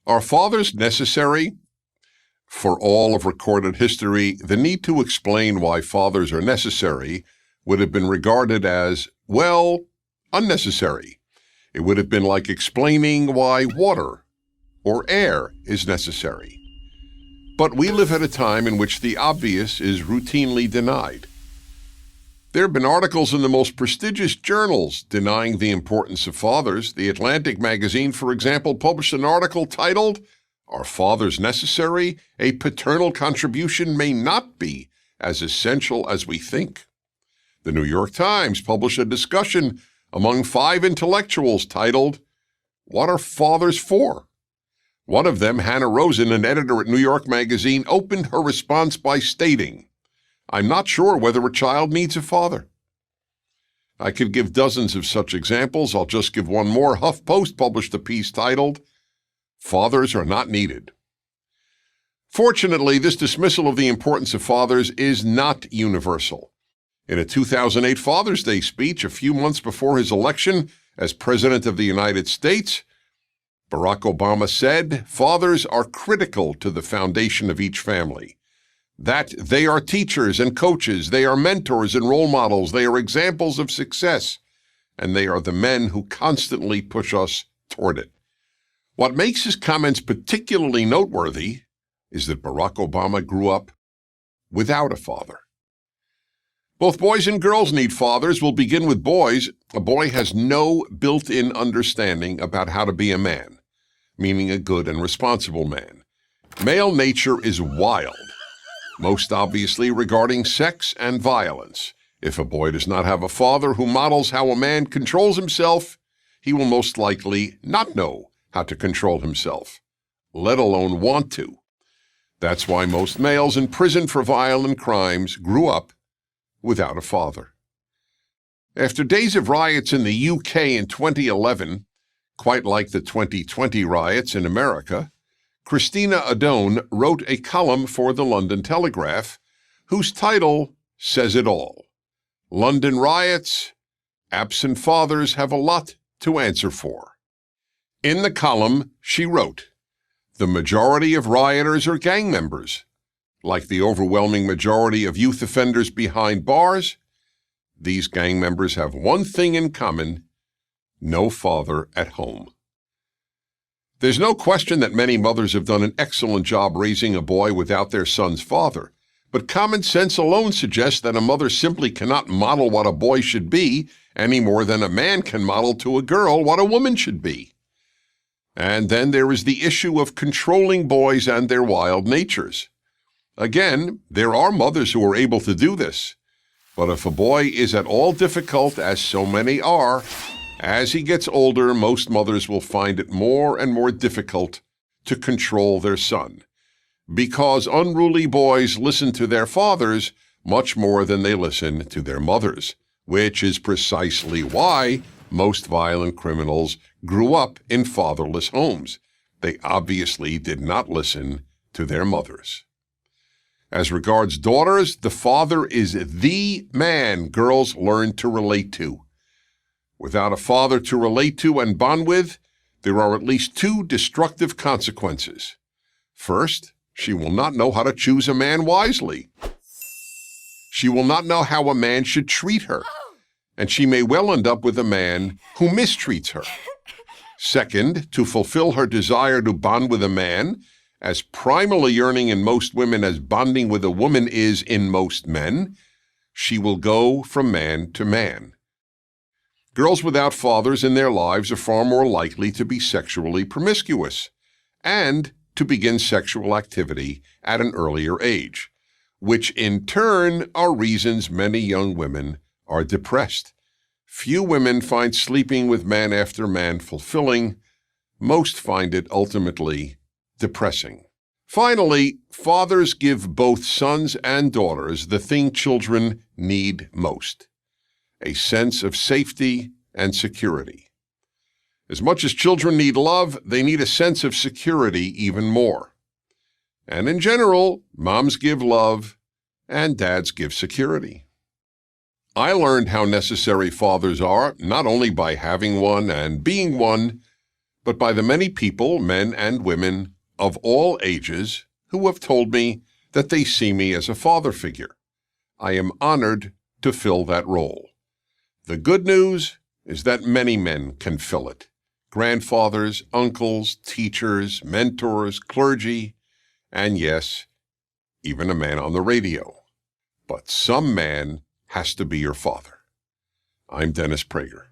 Are fathers necessary? For all of recorded history, the need to explain why fathers are necessary would have been regarded as, well, unnecessary. It would have been like explaining why water or air is necessary. But we live at a time in which the obvious is routinely denied. There have been articles in the most prestigious journals denying the importance of fathers. The Atlantic magazine, for example, published an article titled, "Are Fathers Necessary? A Paternal Contribution May Not Be as Essential as We Think." The New York Times published a discussion among 5 intellectuals titled, "What Are Fathers For?" One of them, Hannah Rosen, an editor at New York Magazine, opened her response by stating, "I'm not sure whether a child needs a father." I could give dozens of such examples. I'll just give one more. HuffPost published a piece titled, "Fathers Are Not Needed." Fortunately, this dismissal of the importance of fathers is not universal. In a 2008 Father's Day speech a few months before his election as President of the United States, Barack Obama said, "Fathers are critical to the foundation of each family. That they are teachers and coaches, they are mentors and role models, they are examples of success, and they are the men who constantly push us toward it." What makes his comments particularly noteworthy is that Barack Obama grew up without a father. Both boys and girls need fathers. We'll begin with boys. A boy has no built-in understanding about how to be a man, meaning a good and responsible man. Male nature is wild, most obviously regarding sex and violence. If a boy does not have a father who models how a man controls himself, he will most likely not know how to control himself, let alone want to. That's why most males in prison for violent crimes grew up without a father. After days of riots in the UK in 2011, quite like the 2020 riots in America, Christina Adone wrote a column for the London Telegraph whose title says it all. London Riots, Absent Fathers Have a Lot to Answer For. In the column, she wrote, "The majority of rioters are gang members. Like the overwhelming majority of youth offenders behind bars, these gang members have one thing in common: no father at home." There's no question that many mothers have done an excellent job raising a boy without their son's father, but common sense alone suggests that a mother simply cannot model what a boy should be any more than a man can model to a girl what a woman should be. And then there is the issue of controlling boys and their wild natures. Again, there are mothers who are able to do this, but if a boy is at all difficult, as so many are, as he gets older, most mothers will find it more and more difficult to control their son, because unruly boys listen to their fathers much more than they listen to their mothers, which is precisely why most violent criminals grew up in fatherless homes. They obviously did not listen to their mothers. As regards daughters, the father is the man girls learn to relate to. Without a father to relate to and bond with, there are at least 2 destructive consequences. First, she will not know how to choose a man wisely. She will not know how a man should treat her, and she may well end up with a man who mistreats her. Second, to fulfill her desire to bond with a man, as primally yearning in most women as bonding with a woman is in most men, she will go from man to man. Girls without fathers in their lives are far more likely to be sexually promiscuous and to begin sexual activity at an earlier age, which in turn are reasons many young women are depressed. Few women find sleeping with man after man fulfilling. Most find it ultimately depressing. Finally, fathers give both sons and daughters the thing children need most: a sense of safety and security. As much as children need love, they need a sense of security even more. And in general, moms give love and dads give security. I learned how necessary fathers are, not only by having one and being one, but by the many people, men and women, of all ages, who have told me that they see me as a father figure. I am honored to fill that role. The good news is that many men can fill it. Grandfathers, uncles, teachers, mentors, clergy, and yes, even a man on the radio. But some man has to be your father. I'm Dennis Prager.